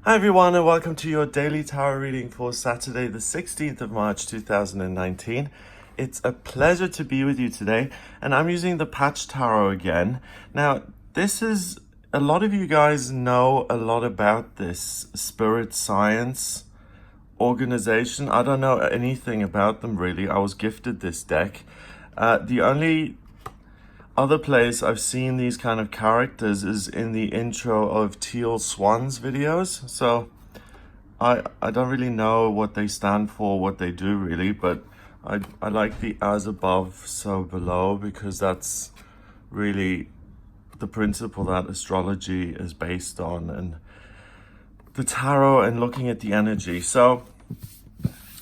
Hi everyone, and welcome to your daily tarot reading for Saturday the 16th of March 2019. It's a pleasure to be with you today, and I'm using the patch tarot again. Now, this is, a lot of you guys know a lot about this spirit science organization. I don't know anything about them really. I was gifted this deck. The only other place I've seen these kind of characters is in the intro of Teal Swan's videos. So I don't really know what they stand for, what they do really, but I like the as above, so below, because that's really the principle that astrology is based on, and the tarot and looking at the energy. So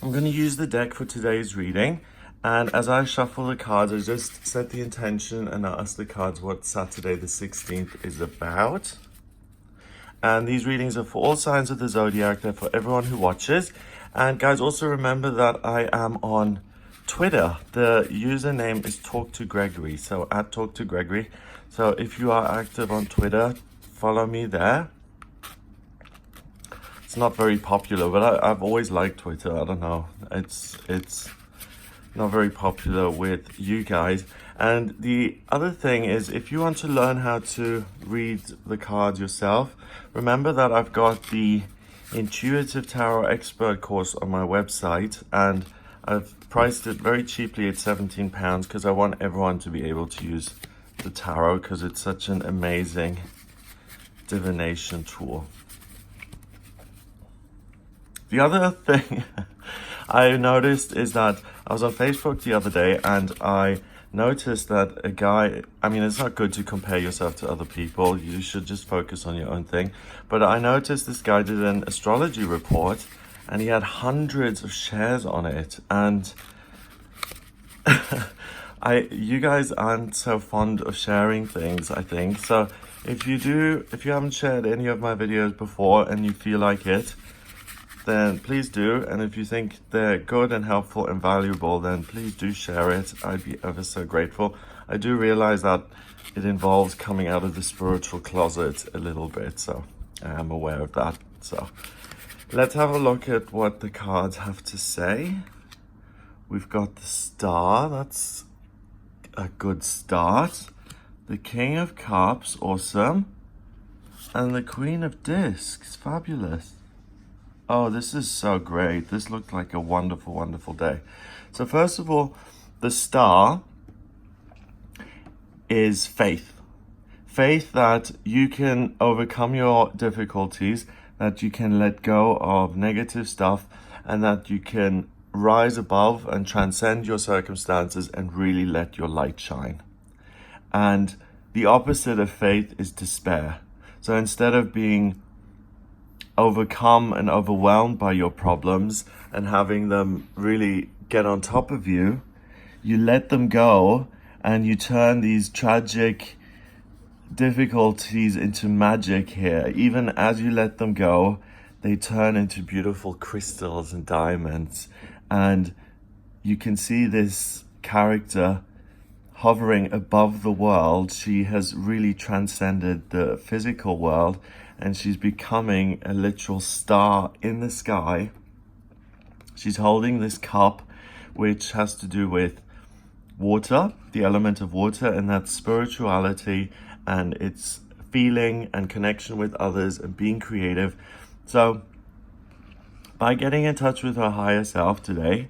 I'm going to use the deck for today's reading. And as I shuffle the cards, I just set the intention and I ask the cards what Saturday the 16th is about. And these readings are for all signs of the zodiac. They're for everyone who watches. And guys, also remember that I am on Twitter. The username is Talk to Gregory. So at Talk to Gregory. So if you are active on Twitter, follow me there. It's not very popular, but I've always liked Twitter. I don't know. It's not very popular with you guys. And the other thing is, if you want to learn how to read the cards yourself, remember that I've got the Intuitive Tarot Expert course on my website, and I've priced it very cheaply at £17 because I want everyone to be able to use the tarot because it's such an amazing divination tool. The other thing I noticed is that I was on Facebook the other day and I noticed that a guy, I mean, it's not good to compare yourself to other people. You should just focus on your own thing. But I noticed this guy did an astrology report and he had hundreds of shares on it. And you guys aren't so fond of sharing things, I think. So if you haven't shared any of my videos before and you feel like it, then please do. And if you think they're good and helpful and valuable, then please do share it. I'd be ever so grateful. I do realize that it involves coming out of the spiritual closet a little bit, so I am aware of that. So let's have a look at what the cards have to say. We've got the Star, that's a good start. The King of Cups, awesome. And the Queen of Discs, fabulous. Oh, this is so great. This looked like a wonderful, wonderful day. So first of all, the Star is faith. Faith that you can overcome your difficulties, that you can let go of negative stuff, and that you can rise above and transcend your circumstances and really let your light shine. And the opposite of faith is despair. So instead of being overcome and overwhelmed by your problems and having them really get on top of you, you let them go and you turn these tragic difficulties into magic here. Even as you let them go, they turn into beautiful crystals and diamonds. And you can see this character hovering above the world. She has really transcended the physical world, and she's becoming a literal star in the sky. She's holding this cup, which has to do with water, the element of water, and that's spirituality, and it's feeling and connection with others and being creative. So by getting in touch with her higher self today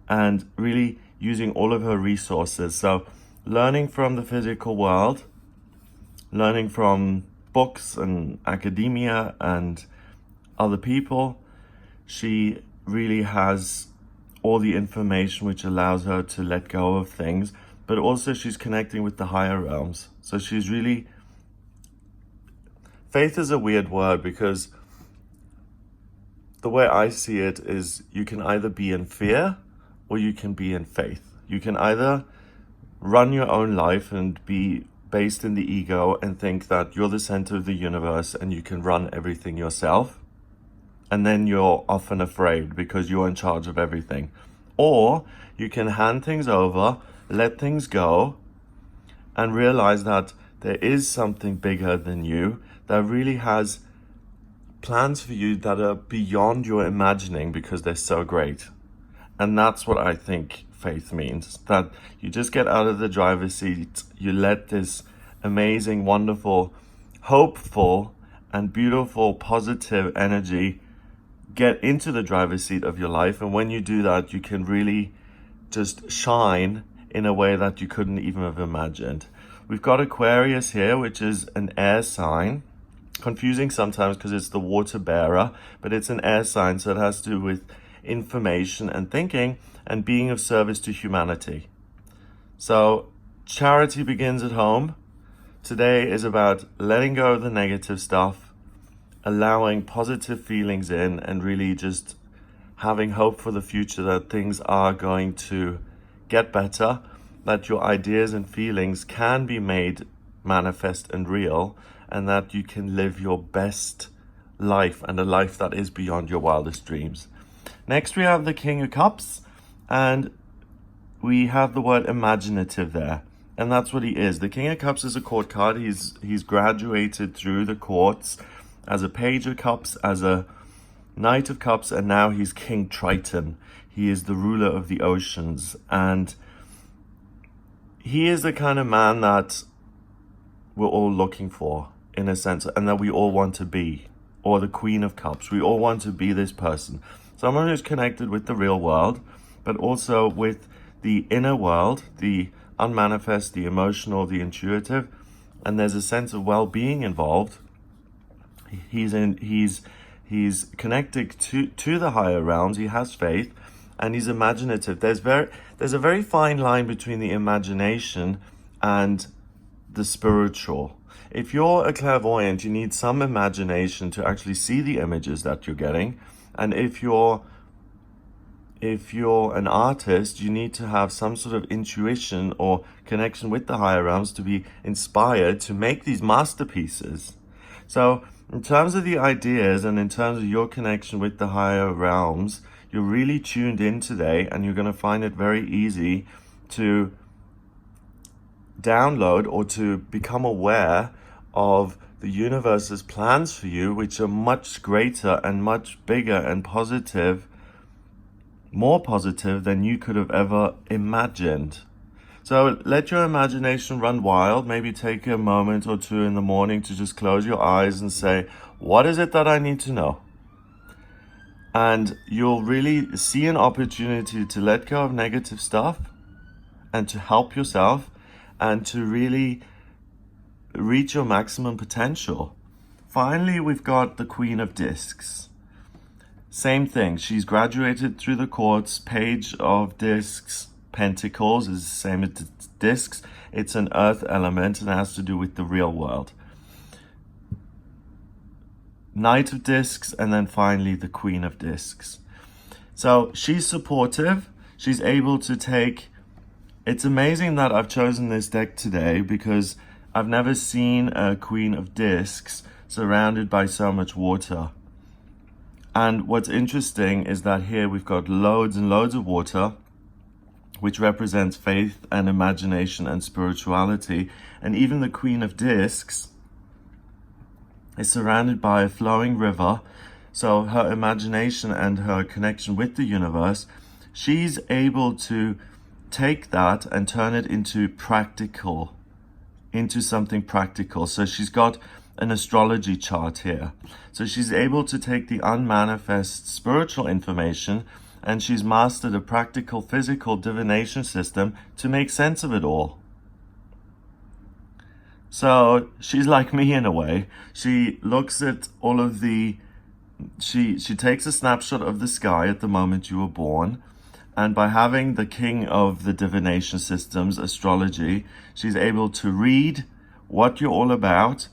and really using all of her resources, so learning from the physical world, learning from books and academia and other people, she really has all the information which allows her to let go of things, but also she's connecting with the higher realms. So she's really, faith is a weird word because the way I see it is you can either be in fear or you can be in faith. You can either run your own life and be based in the ego and think that you're the center of the universe and you can run everything yourself, and then you're often afraid because you're in charge of everything. Or you can hand things over, let things go, and realize that there is something bigger than you that really has plans for you that are beyond your imagining because they're so great. And that's what I think faith means, that you just get out of the driver's seat, you let this amazing, wonderful, hopeful, and beautiful, positive energy get into the driver's seat of your life. And when you do that, you can really just shine in a way that you couldn't even have imagined. We've got Aquarius here, which is an air sign. Confusing sometimes because it's the water bearer, but it's an air sign, so it has to do with information and thinking and being of service to humanity. So charity begins at home. Today is about letting go of the negative stuff, allowing positive feelings in, and really just having hope for the future that things are going to get better, that your ideas and feelings can be made manifest and real, and that you can live your best life and a life that is beyond your wildest dreams. Next, we have the King of Cups, and we have the word imaginative there, and that's what he is. The King of Cups is a court card. He's graduated through the courts as a Page of Cups, as a Knight of Cups, and now he's King Triton. He is the ruler of the oceans, and he is the kind of man that we're all looking for, in a sense, and that we all want to be, or the Queen of Cups. We all want to be this person. Someone who's connected with the real world, but also with the inner world, the unmanifest, the emotional, the intuitive, and there's a sense of well-being involved. He's connected to the higher realms. He has faith, and he's imaginative. There's a very fine line between the imagination and the spiritual. If you're a clairvoyant, you need some imagination to actually see the images that you're getting. And if you're an artist, you need to have some sort of intuition or connection with the higher realms to be inspired to make these masterpieces. So in terms of the ideas and in terms of your connection with the higher realms, you're really tuned in today, and you're going to find it very easy to download or to become aware of the universe's plans for you, which are much greater and much bigger and positive, more positive than you could have ever imagined. So let your imagination run wild. Maybe take a moment or two in the morning to just close your eyes and say, what is it that I need to know? And you'll really see an opportunity to let go of negative stuff and to help yourself and to really reach your maximum potential. Finally, we've got the Queen of Discs. Same thing. She's graduated through the courts. Page of Discs, Pentacles is the same as Discs. It's an earth element and has to do with the real world. Knight of Discs, and then finally the Queen of Discs. So she's supportive. She's able to take... It's amazing that I've chosen this deck today because I've never seen a Queen of Discs surrounded by so much water. And what's interesting is that here we've got loads and loads of water, which represents faith and imagination and spirituality. And even the Queen of Discs is surrounded by a flowing river. So her imagination and her connection with the universe, she's able to take that and turn it into something practical. So she's got an astrology chart here. So she's able to take the unmanifest spiritual information, and she's mastered a practical physical divination system to make sense of it all. So she's like me in a way. She looks at all of she takes a snapshot of the sky at the moment you were born, and by having the king of the divination systems, astrology, she's able to read what you're all about,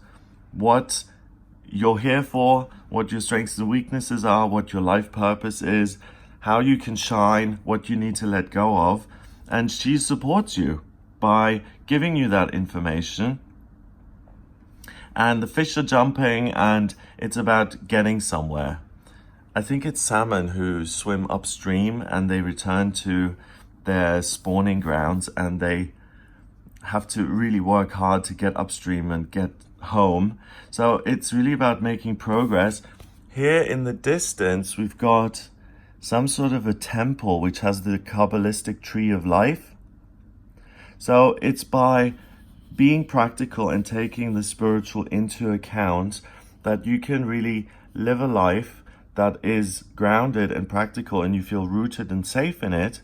what you're here for, what your strengths and weaknesses are, what your life purpose is, how you can shine, what you need to let go of, and she supports you by giving you that information. And the fish are jumping, and it's about getting somewhere. I think it's salmon who swim upstream and they return to their spawning grounds, and they have to really work hard to get upstream and get home. So it's really about making progress. Here in the distance, we've got some sort of a temple which has the Kabbalistic tree of life. So it's by being practical and taking the spiritual into account that you can really live a life that is grounded and practical and you feel rooted and safe in it.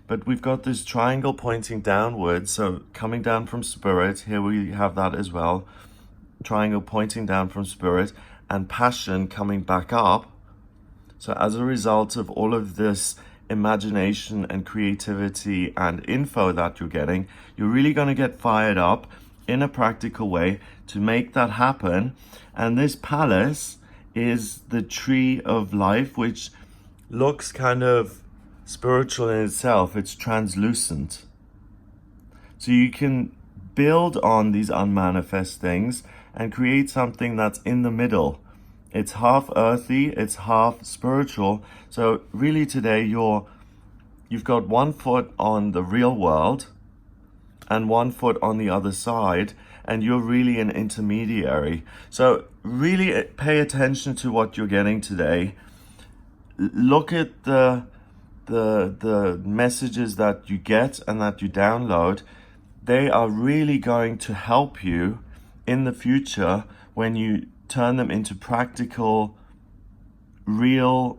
But we've got this triangle pointing downwards, so coming down from spirit, here we have that as well. Triangle pointing down from spirit and passion coming back up. So as a result of all of this imagination and creativity and info that you're getting, you're really going to get fired up in a practical way to make that happen. And this palace is the tree of life, which looks kind of spiritual in itself. It's translucent. So you can build on these unmanifest things and create something that's in the middle. It's half earthy, it's half spiritual. So really today you've got 1 foot on the real world and 1 foot on the other side, and you're really an intermediary. So really pay attention to what you're getting today. Look at the messages that you get and that you download. They are really going to help you in the future when you turn them into practical, real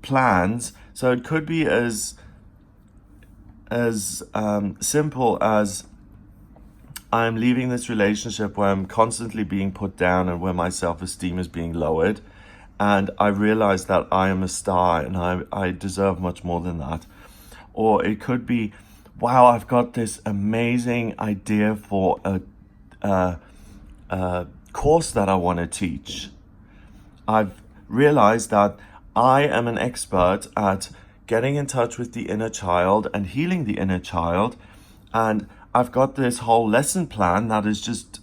plans. So it could be as simple as, I'm leaving this relationship where I'm constantly being put down and where my self-esteem is being lowered, and I realize that I am a star and I deserve much more than that. Or it could be, wow, I've got this amazing idea for a course that I want to teach. I've realized that I am an expert at getting in touch with the inner child and healing the inner child, and I've got this whole lesson plan that is just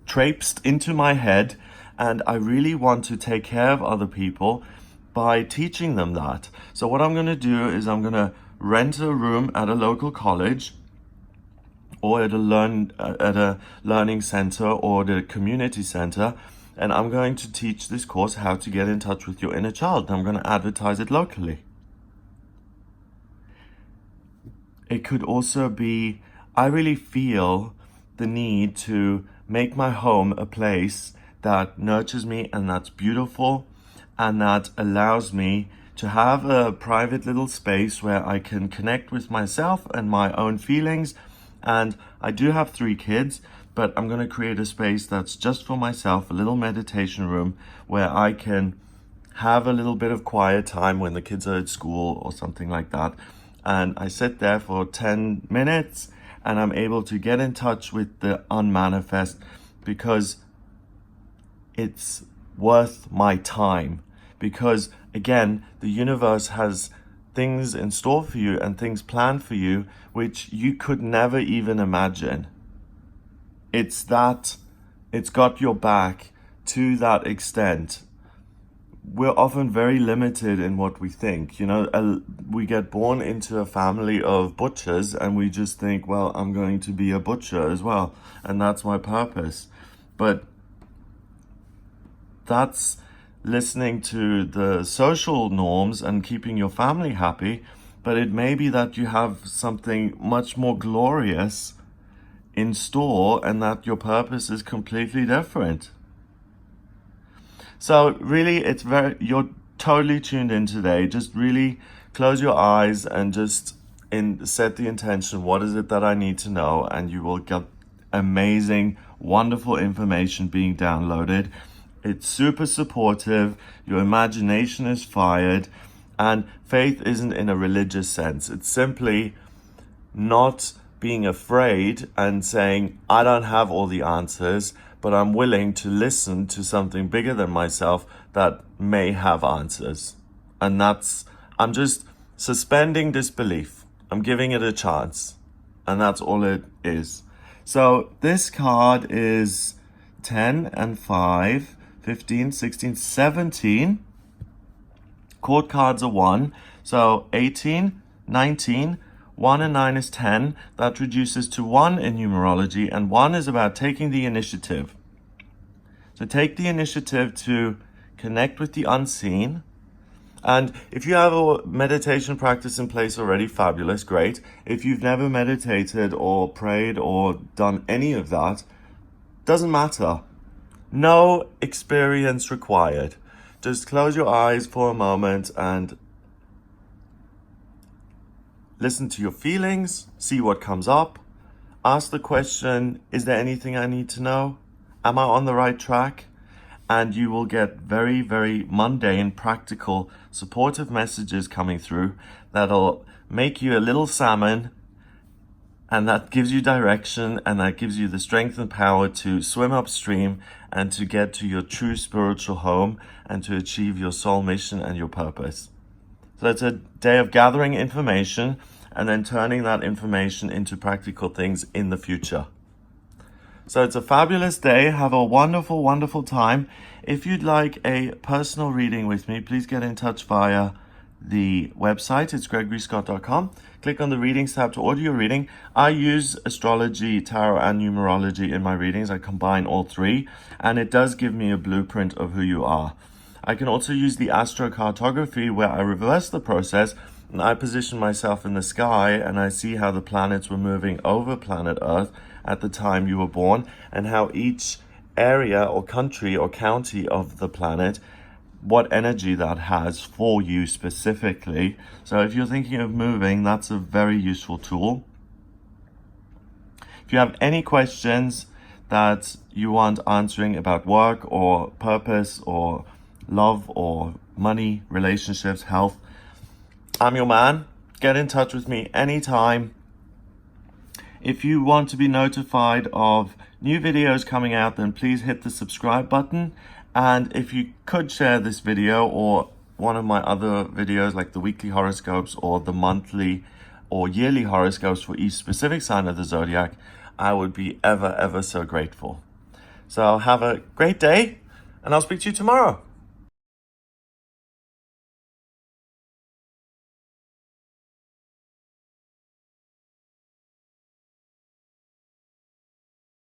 traipsed into my head, and I really want to take care of other people by teaching them that. So what I'm going to do is I'm going to rent a room at a local college or at a learning center or the community center, and I'm going to teach this course, how to get in touch with your inner child, and I'm going to advertise it locally. It could also be, I really feel the need to make my home a place that nurtures me and that's beautiful and that allows me to have a private little space where I can connect with myself and my own feelings. And I do have 3 kids, but I'm going to create a space that's just for myself, a little meditation room where I can have a little bit of quiet time when the kids are at school or something like that. And I sit there for 10 minutes and I'm able to get in touch with the unmanifest, because it's worth my time. Because again, the universe has things in store for you and things planned for you which you could never even imagine. It's got your back to that extent. We're often very limited in what we think. We get born into a family of butchers and we just think, well, I'm going to be a butcher as well, and that's my purpose. But that's listening to the social norms and keeping your family happy, but it may be that you have something much more glorious in store and that your purpose is completely different. So really, you're totally tuned in today. Just really close your eyes and just set the intention. What is it that I need to know? And you will get amazing, wonderful information being downloaded. It's super supportive. Your imagination is fired. And faith isn't in a religious sense. It's simply not being afraid and saying, I don't have all the answers, but I'm willing to listen to something bigger than myself that may have answers. And I'm just suspending disbelief. I'm giving it a chance. And that's all it is. So this card is 10 and 5, 15, 16, 17. Court cards are 1. So 18, 19, 1 and 9 is 10. That reduces to 1 in numerology, and 1 is about taking the initiative. So take the initiative to connect with the unseen. And if you have a meditation practice in place already, fabulous, great. If you've never meditated or prayed or done any of that, doesn't matter. No experience required. Just close your eyes for a moment and listen to your feelings, see what comes up. Ask the question, is there anything I need to know? Am I on the right track? And you will get very, very mundane, practical, supportive messages coming through that'll make you a little salmon, and that gives you direction, and that gives you the strength and power to swim upstream and to get to your true spiritual home and to achieve your soul mission and your purpose. So it's a day of gathering information and then turning that information into practical things in the future. So it's a fabulous day. Have a wonderful, wonderful time. If you'd like a personal reading with me, please get in touch via the website. It's gregoryscott.com. Click on the readings tab to order your reading. I use astrology, tarot, and numerology in my readings. I combine all three, and it does give me a blueprint of who you are. I can also use the astrocartography, where I reverse the process and I position myself in the sky and I see how the planets were moving over planet Earth at the time you were born, and how each area or country or county of the planet, what energy that has for you specifically. So if you're thinking of moving, that's a very useful tool. If you have any questions that you want answering about work or purpose or love or money, relationships, health, I'm your man. Get in touch with me anytime. If you want to be notified of new videos coming out, then please hit the subscribe button. And if you could share this video or one of my other videos like the weekly horoscopes or the monthly or yearly horoscopes for each specific sign of the zodiac, I would be ever, ever so grateful. So have a great day, and I'll speak to you tomorrow.